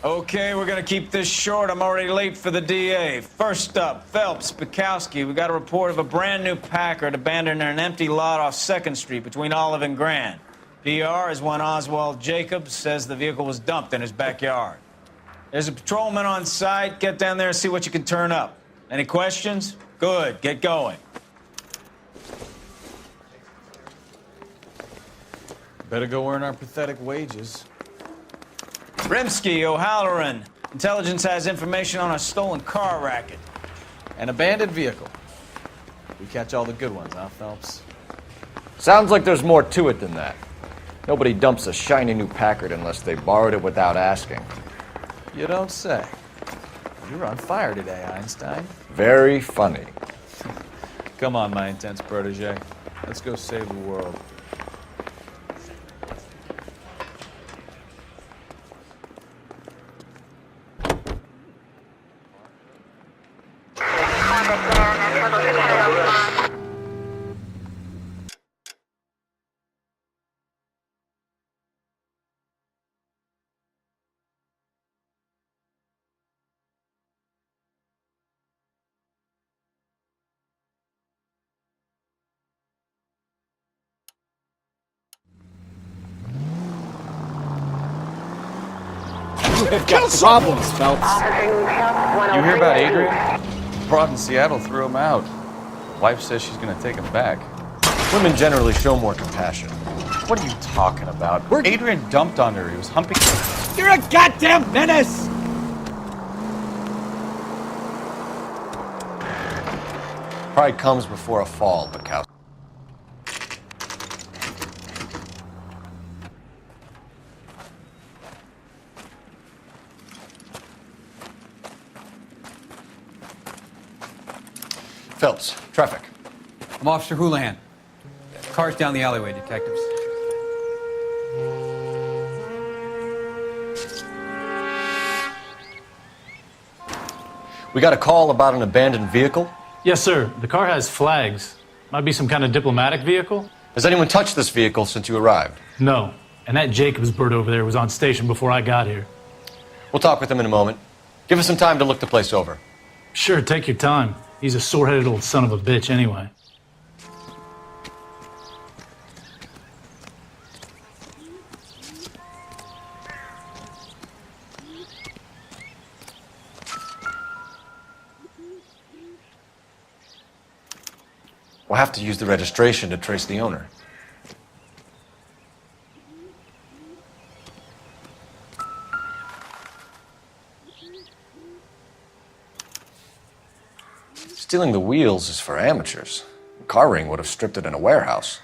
Okay, we're gonna keep this short. I'm already late for the DA. First up, Phelps, Bukowski. We got a report of a brand new Packard abandoned in an empty lot off 2nd Street between Olive and Grand. PR is one Oswald Jacobs says the vehicle was dumped in his backyard. There's a patrolman on site. Get down there and see what you can turn up. Any questions? Good, get going. Better go earn our pathetic wages. Rimsky, O'Halloran. Intelligence has information on a stolen car racket. An abandoned vehicle. We catch all the good ones, huh, Phelps? Sounds like there's more to it than that. Nobody dumps a shiny new Packard unless they borrowed it without asking. You don't say. You're on fire today, Einstein. Very funny. Come on, my intense protege. Let's go save the world. They've got problems, Phelps. You hear about Adrian? Broad in Seattle threw him out. Wife says she's gonna take him back. Women generally show more compassion. What are you talking about? Adrian dumped on her. He was humping. You're a goddamn menace! Pride comes before a fall, Bukowski. Phelps, traffic. I'm Officer Houlihan. Car's down the alleyway, detectives. We got a call about an abandoned vehicle. Yes, sir. The car has flags. Might be some kind of diplomatic vehicle. Has anyone touched this vehicle since you arrived? No. And that Jacobs bird over there was on station before I got here. We'll talk with him in a moment. Give us some time to look the place over. Sure, take your time. He's a sore-headed old son of a bitch anyway. We'll have to use the registration to trace the owner. Stealing the wheels is for amateurs. A car ring would have stripped it in a warehouse.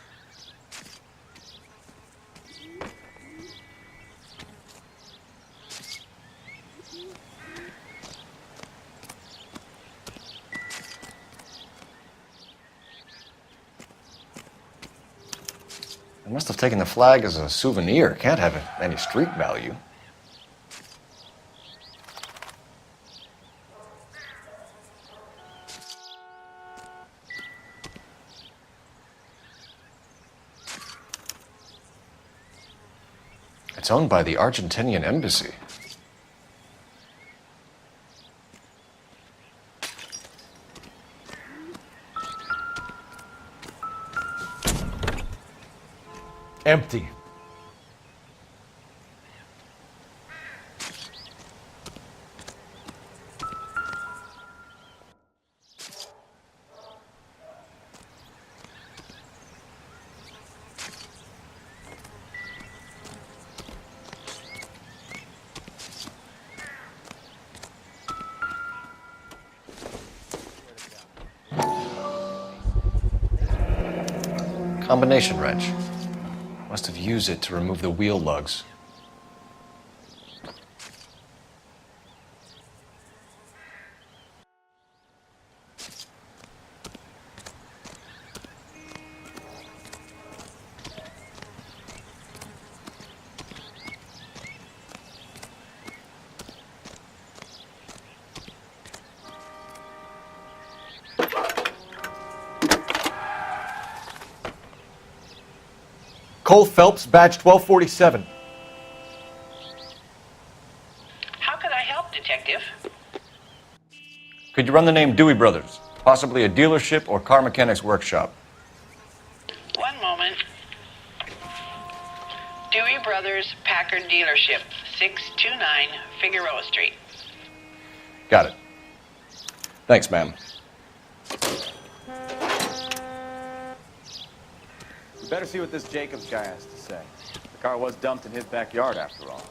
They must have taken the flag as a souvenir. Can't have any street value. It's owned by the Argentinian embassy. Empty. Combination wrench. Must have used it to remove the wheel lugs. Cole Phelps, badge 1247. How help, Detective? Could you run the name Dewey Brothers? Possibly a dealership or car mechanics workshop. One moment. Dewey Brothers Packard Dealership, 629 Figueroa Street. Got it. Thanks, ma'am. We better see what this Jacobs guy has to say. The car was dumped in his backyard, after all.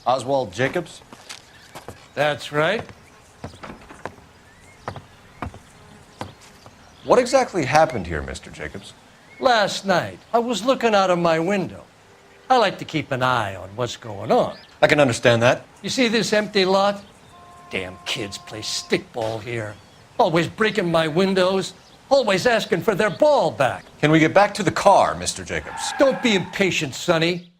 Oswald Jacobs? That's right. What exactly happened here, Mr. Jacobs? Last night, I was looking out of my window. I like to keep an eye on what's going on. I can understand that. You see this empty lot? Damn kids play stickball here. Always breaking my windows. Always asking for their ball back. Can we get back to the car, Mr. Jacobs? Don't be impatient, Sonny.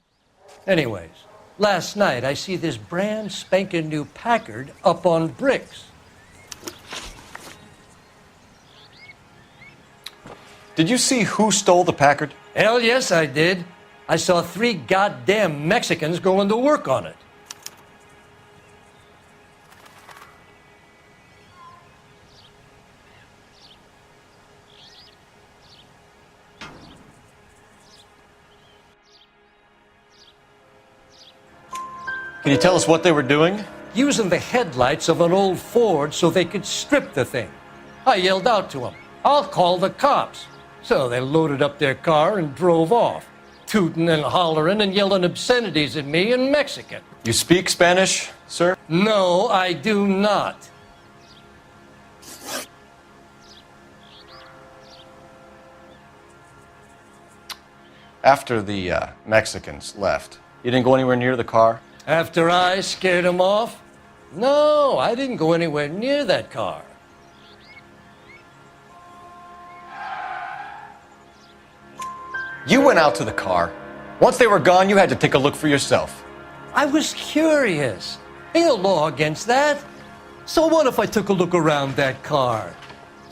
Anyways, last night I see this brand spanking new Packard up on bricks. Did you see who stole the Packard? Hell yes, I did. I saw 3 goddamn Mexicans going to work on it. Can you tell us what they were doing? Using the headlights of an old Ford so they could strip the thing. I yelled out to them, "I'll call the cops." So they loaded up their car and drove off, tooting and hollering and yelling obscenities at me in Mexican. You speak Spanish, sir? No, I do not. After the Mexicans left, you didn't go anywhere near the car? After I scared them off? No, I didn't go anywhere near that car. You went out to the car. Once they were gone, you had to take a look for yourself. I was curious. Ain't no law against that. So what if I took a look around that car?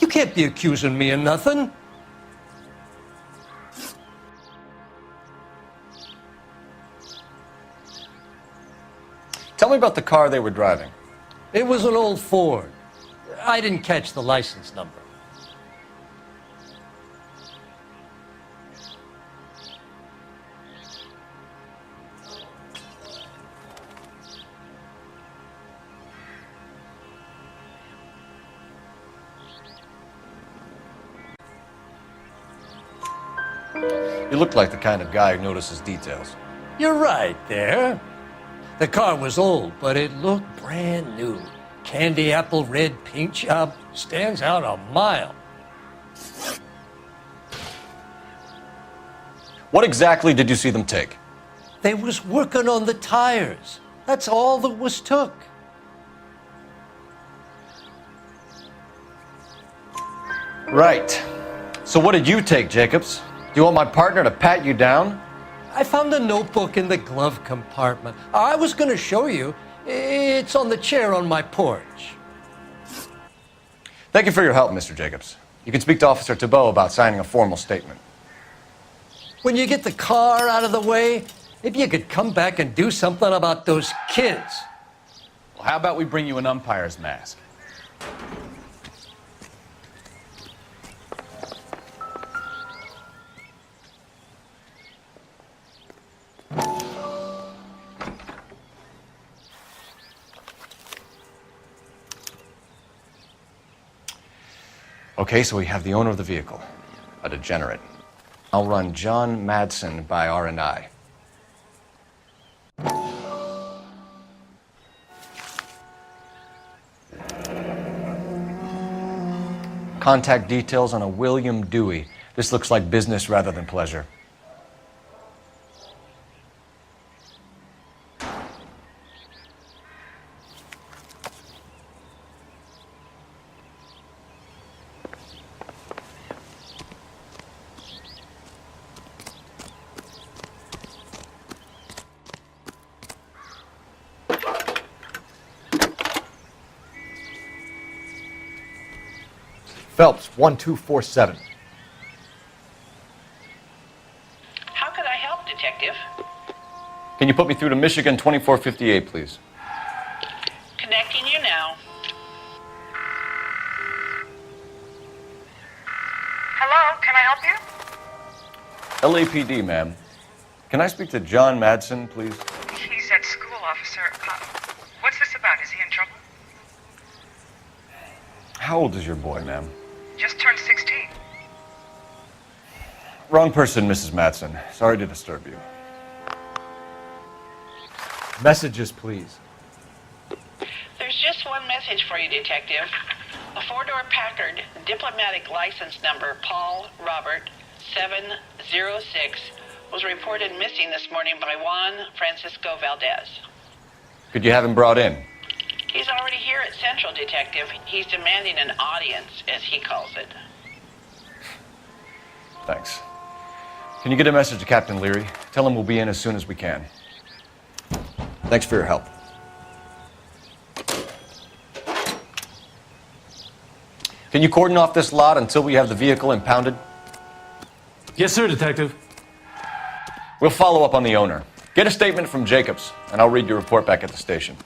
You can't be accusing me of nothing. Tell me about the car they were driving. It was an old Ford. I didn't catch the license number. You look like the kind of guy who notices details. You're right there. The car was old, but it looked brand new. Candy apple red paint job stands out a mile. What exactly did you see them take? They was working on the tires. That's all that was took. Right. So what did you take, Jacobs? Do you want my partner to pat you down? I found a notebook in the glove compartment. I was going to show you. It's on the chair on my porch. Thank you for your help, Mr. Jacobs. You can speak to Officer Thibault about signing a formal statement. When you get the car out of the way, if you could come back and do something about those kids. Well, how about we bring you an umpire's mask? Okay, so we have the owner of the vehicle, a degenerate. I'll run John Madsen by R&I. Contact details on a William Dewey. This looks like business rather than pleasure. Phelps, 1247. How could I help, Detective? Can you put me through to Michigan 2458, please? Connecting you now. Hello, can I help you? LAPD, ma'am. Can I speak to John Madsen, please? He's at school, officer. What's this about? Is he in trouble? How old is your boy, ma'am? Just turned 16. Wrong person, Mrs. Madsen. Sorry to disturb you. Messages, please. There's just one message for you, Detective. A four-door Packard, diplomatic license number Paul Robert 706, was reported missing this morning by Juan Francisco Valdez. Could you have him brought in? He's already here at Central, Detective. He's demanding an audience, as he calls it. Thanks. Can you get a message to Captain Leary? Tell him we'll be in as soon as we can. Thanks for your help. Can you cordon off this lot until we have the vehicle impounded? Yes, sir, Detective. We'll follow up on the owner. Get a statement from Jacobs, and I'll read your report back at the station.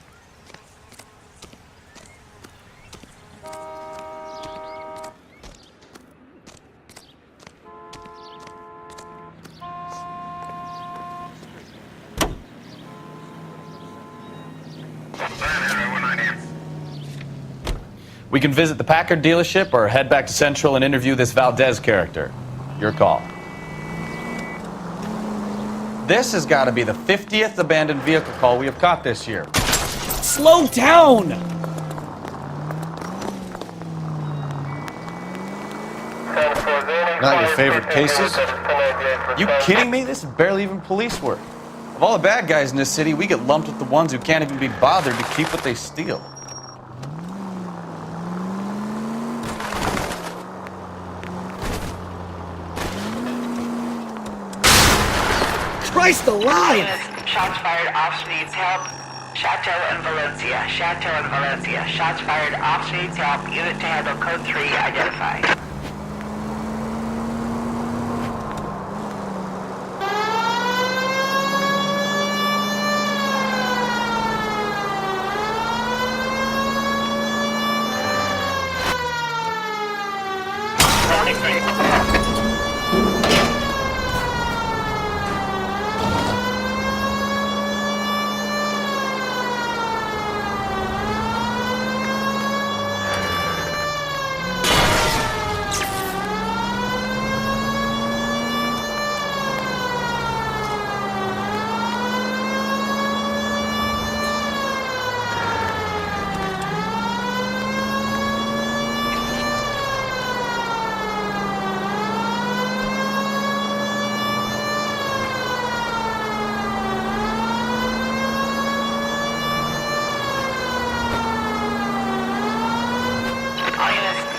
We can visit the Packard dealership or head back to Central and interview this Valdez character. Your call. This has got to be the 50th abandoned vehicle call we have caught this year. Slow down! Not your favorite cases? You kidding me? This is barely even police work. Of all the bad guys in this city, we get lumped with the ones who can't even be bothered to keep what they steal. Christ alive! Shots fired. Officer needs help. Chateau and Valencia. Chateau and Valencia. Shots fired. Officer needs help. Unit to handle code 3 identified.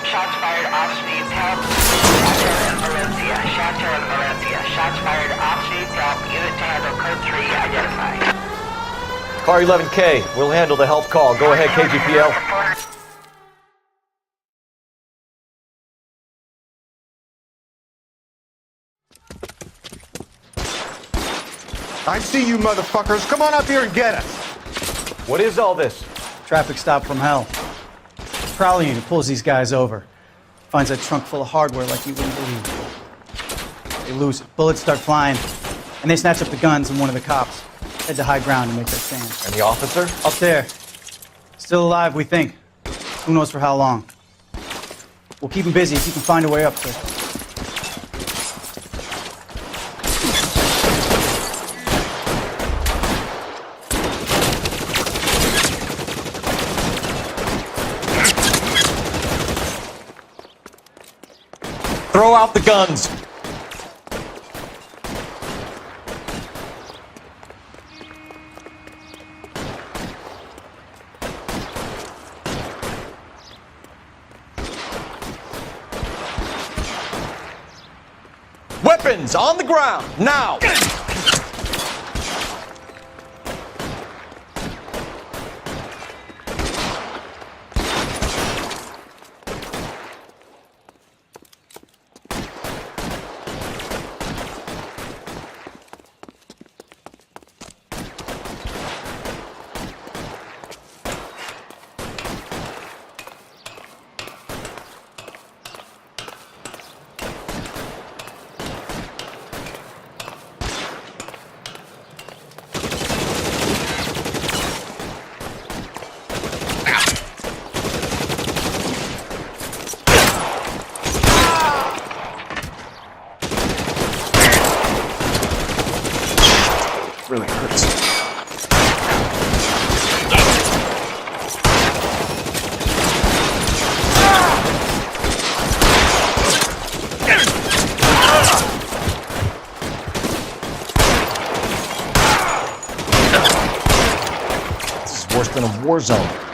Shots fired. Officer needs help. Chateau and Valencia. Chateau and Valencia. Shots fired. Officer needs help. Unit to handle code 3 identified. Car 11K, we'll handle the help call. Go ahead, KGPL. I see you motherfuckers. Come on up here and get us. What is all this? Traffic stop from hell. Prowler unit pulls these guys over. Finds a trunk full of hardware like you wouldn't believe. They lose it. Bullets start flying. And they snatch up the guns and one of the cops. Head to high ground and make their stand. And the officer? Up there. Still alive, we think. Who knows for how long. We'll keep him busy if he can find a way up to it. Throw out the guns. Weapons on the ground, now! really hurts. This is worse than a war zone.